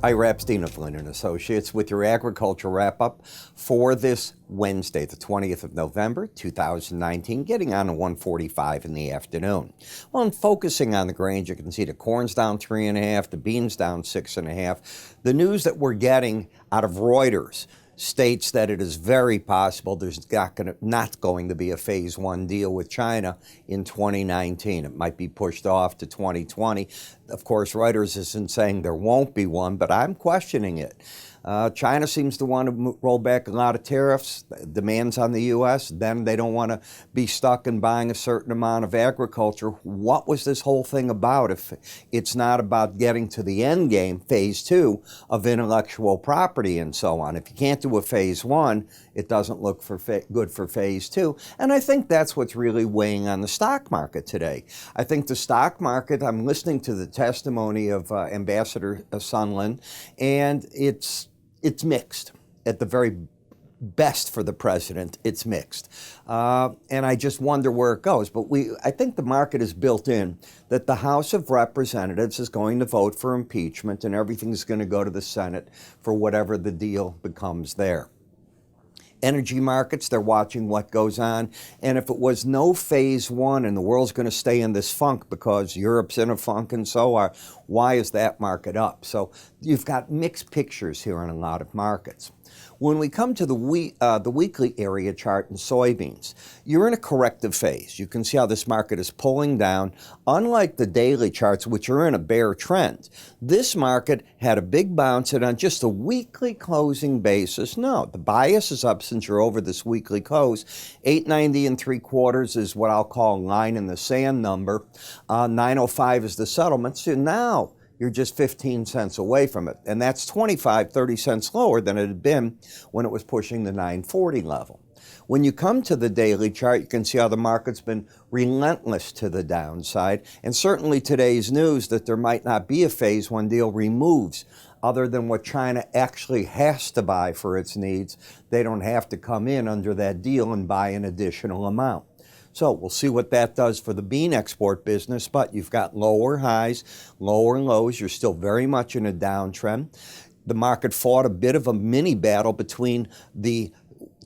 Ira Epstein of Linn Associates with your agriculture wrap-up for this Wednesday, the 20th of November, 2019, getting on to 1:45 in the afternoon. Well, in focusing on the grains, you can see the corn's down 3.5, the beans down 6.5. The news that we're getting out of Reuters states that it is very possible there's not going to be a phase one deal with China in 2019. It might be pushed off to 2020. Of course, Reuters isn't saying there won't be one, but I'm questioning it. China seems to want to roll back a lot of tariffs, demands on the U.S. Then they don't want to be stuck in buying a certain amount of agriculture. What was this whole thing about if it's not about getting to the end game, phase two, of intellectual property and so on? If you can't do a phase one, it doesn't look good for phase two. And I think that's what's really weighing on the stock market today. I think the stock market, I'm listening to the testimony of Ambassador Sondland, and it's mixed. At the very best for the president, it's mixed. And I just wonder where it goes. But I think the market is built in that the House of Representatives is going to vote for impeachment and everything's going to go to the Senate for whatever the deal becomes there. Energy markets, they're watching what goes on. And if it was no phase one and the world's going to stay in this funk because Europe's in a funk and so are, why is that market up? So you've got mixed pictures here in a lot of markets. When we come to the weekly area chart in soybeans, you're in a corrective phase. You can see how this market is pulling down. Unlike the daily charts, which are in a bear trend, this market had a big bounce, and on just a weekly closing basis, no, the bias is up since you're over this weekly close. 890 3/4 is what I'll call a line in the sand number. 905 is the settlement. So now you're just 15 cents away from it. And that's 25, 30 cents lower than it had been when it was pushing the 940 level. When you come to the daily chart, you can see how the market's been relentless to the downside. And certainly today's news that there might not be a phase one deal removes, other than what China actually has to buy for its needs. They don't have to come in under that deal and buy an additional amount. So we'll see what that does for the bean export business, but you've got lower highs, lower lows. You're still very much in a downtrend. The market fought a bit of a mini battle between the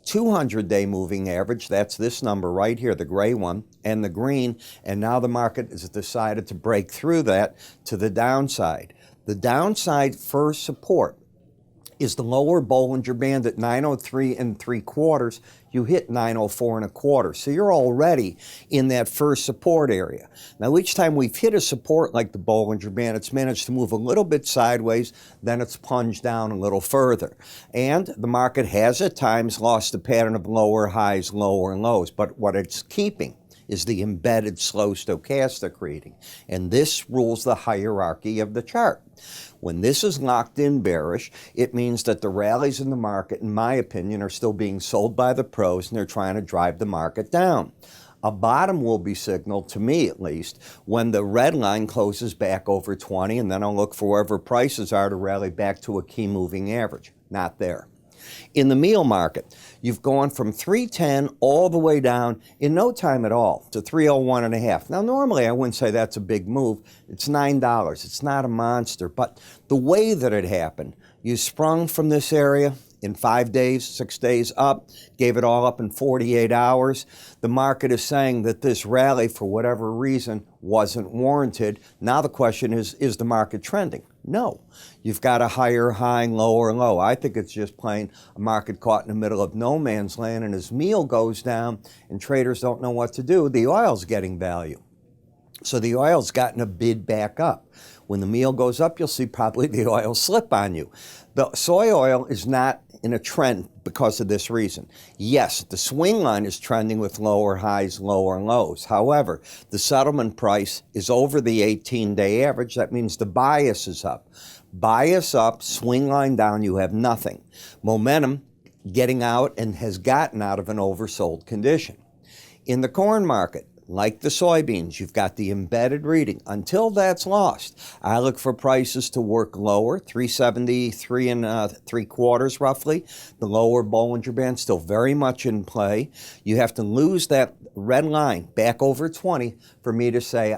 200-day moving average, that's this number right here, the gray one, and the green, and now the market has decided to break through that to the downside. The downside first support is the lower Bollinger Band at 903 3/4. You hit 904 1/4. So you're already in that first support area. Now, each time we've hit a support like the Bollinger Band, it's managed to move a little bit sideways, then it's plunged down a little further. And the market has at times lost the pattern of lower highs, lower lows. But what it's keeping is the embedded slow stochastic reading. And this rules the hierarchy of the chart. When this is locked in bearish, it means that the rallies in the market, in my opinion, are still being sold by the pros and they're trying to drive the market down. A bottom will be signaled, to me at least, when the red line closes back over 20, and then I'll look for wherever prices are to rally back to a key moving average. Not there. In the meal market, you've gone from 310 all the way down in no time at all to 301.5. Now, normally I wouldn't say that's a big move. It's $9. It's not a monster. But the way that it happened, you sprung from this area in 5 days, 6 days up, gave it all up in 48 hours. The market is saying that this rally, for whatever reason, wasn't warranted. Now the question is the market trending? No. You've got a higher high, lower low. I think it's just plain a market caught in the middle of no man's land, and as meal goes down and traders don't know what to do, the oil's getting value. So the oil's gotten a bid back up. When the meal goes up, you'll see probably the oil slip on you. The soy oil is not in a trend because of this reason. Yes, the swing line is trending with lower highs, lower lows. However, the settlement price is over the 18-day average. That means the bias is up. Bias up, swing line down, you have nothing. Momentum getting out and has gotten out of an oversold condition. In the corn market, like the soybeans, you've got the embedded reading. Until that's lost, I look for prices to work lower, 373 3/4 roughly. The lower Bollinger Band still very much in play. You have to lose that red line back over 20 for me to say,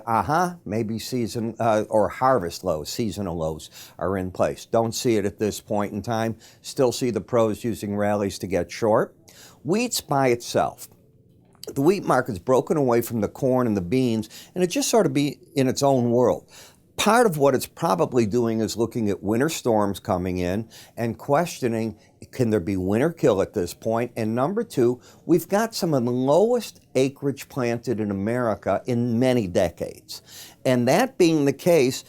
maybe season or harvest lows, seasonal lows are in place. Don't see it at this point in time. Still see the pros using rallies to get short. Wheat's by itself. The wheat market's broken away from the corn and the beans, and it just sort of be in its own world. Part of what it's probably doing is looking at winter storms coming in and questioning, can there be winter kill at this point? And number two, we've got some of the lowest acreage planted in America in many decades. And that being the case,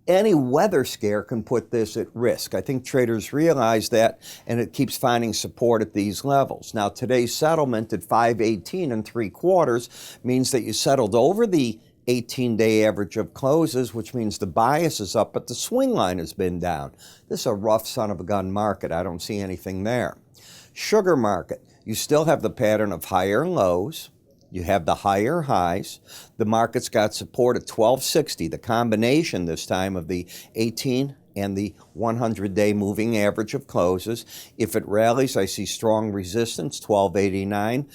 any weather scare can put this at risk. I think traders realize that, and it keeps finding support at these levels. Now, today's settlement at 518 3/4 means that you settled over the 18-day average of closes, which means the bias is up, but the swing line has been down. This is a rough son of a gun market. I don't see anything there. Sugar market, you still have the pattern of higher lows. You have the higher highs. The market's got support at 1260, the combination this time of the 18 and the 100-day moving average of closes. If it rallies, I see strong resistance, 1289.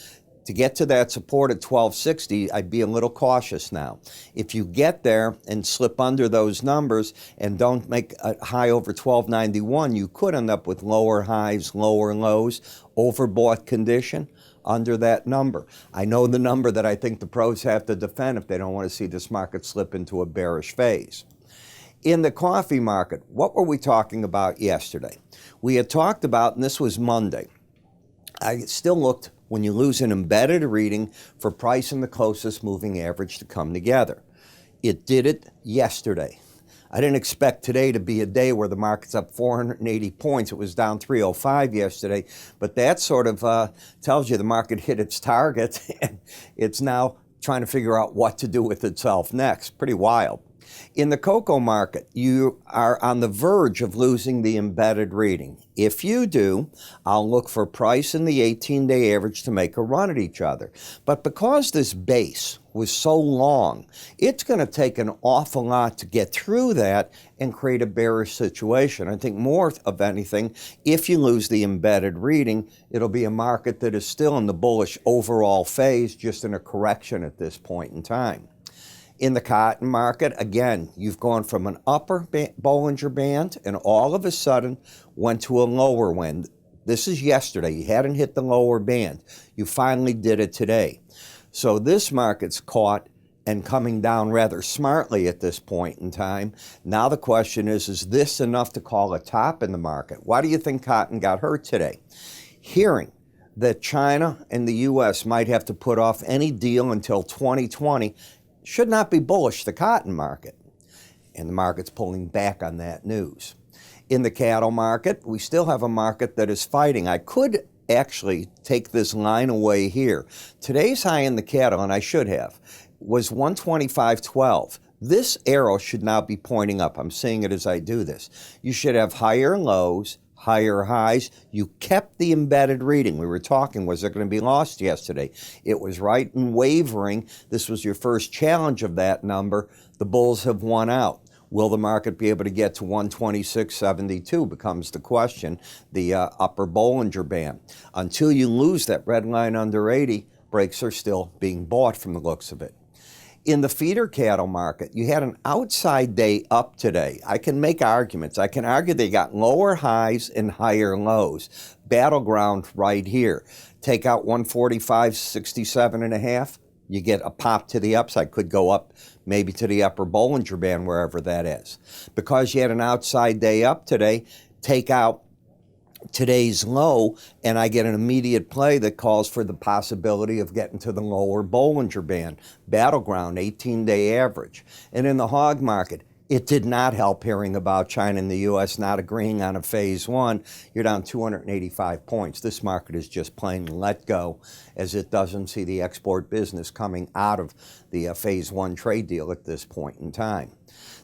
To get to that support at 1260, I'd be a little cautious now. If you get there and slip under those numbers and don't make a high over 1291, you could end up with lower highs, lower lows, overbought condition under that number. I know the number that I think the pros have to defend if they don't want to see this market slip into a bearish phase. In the coffee market, what were we talking about yesterday? We had talked about, and this was Monday, I still looked when you lose an embedded reading for price and the closest moving average to come together. It did it yesterday. I didn't expect today to be a day where the market's up 480 points. It was down 305 yesterday, but that sort of tells you the market hit its target, and it's now trying to figure out what to do with itself next. Pretty wild. In the cocoa market, you are on the verge of losing the embedded reading. If you do, I'll look for price and the 18-day average to make a run at each other. But because this base was so long, it's going to take an awful lot to get through that and create a bearish situation. I think more of anything, if you lose the embedded reading, it'll be a market that is still in the bullish overall phase, just in a correction at this point in time. In the cotton market, again, you've gone from an upper Bollinger Band and all of a sudden went to a lower one. This is yesterday. You hadn't hit the lower band. You finally did it today. So this market's caught and coming down rather smartly at this point in time. Now the question is this enough to call a top in the market? Why do you think cotton got hurt today? Hearing that China and the U.S. might have to put off any deal until 2020 should not be bullish the cotton market. And the market's pulling back on that news. In the cattle market, we still have a market that is fighting. I could actually take this line away here. Today's high in the cattle, and I should have, was 125.12. This arrow should now be pointing up. I'm seeing it as I do this. You should have higher lows, higher highs. You kept the embedded reading. We were talking, was it going to be lost yesterday? It was right and wavering. This was your first challenge of that number. The bulls have won out. Will the market be able to get to 126.72 becomes the question, the upper Bollinger Band. Until you lose that red line under 80, breaks are still being bought from the looks of it. In the feeder cattle market, you had an outside day up today. I can make arguments. I can argue they got lower highs and higher lows. Battleground right here. Take out 145.67.5. You get a pop to the upside. Could go up maybe to the upper Bollinger Band, wherever that is. Because you had an outside day up today, take out today's low, and I get an immediate play that calls for the possibility of getting to the lower Bollinger Band. Battleground, 18-day average. And in the hog market, it did not help hearing about China and the U.S. not agreeing on a phase one. You're down 285 points. This market is just plain let go, as it doesn't see the export business coming out of the phase one trade deal at this point in time.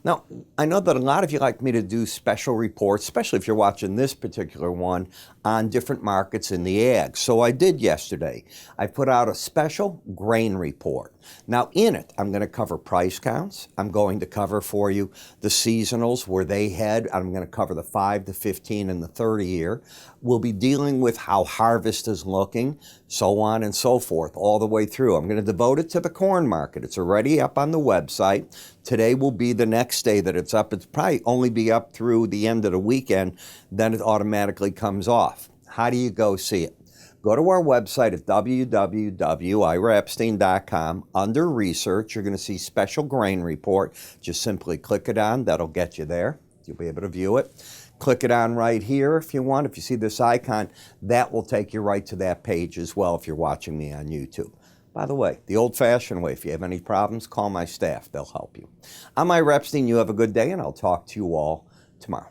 Now, I know that a lot of you like me to do special reports, especially if you're watching this particular one, on different markets in the ag. So I did yesterday. I put out a special grain report. Now, in it, I'm going to cover price counts. I'm going to cover for you the seasonals, where they head. I'm going to cover the 5, the 15, and the 30 year. We'll be dealing with how harvest is looking, so on and so forth, all the way through. I'm going to devote it to the corn market. It's already up on the website. Today will be the next day that it's up. It's probably only be up through the end of the weekend, then it automatically comes off. How do you go see it? Go to our website at www.iraepstein.com. Under Research, you're going to see Special Grain Report. Just simply click it on. That'll get you there. You'll be able to view it. Click it on right here if you want. If you see this icon, that will take you right to that page as well if you're watching me on YouTube. By the way, the old-fashioned way, if you have any problems, call my staff. They'll help you. I'm Ira Epstein. You have a good day, and I'll talk to you all tomorrow.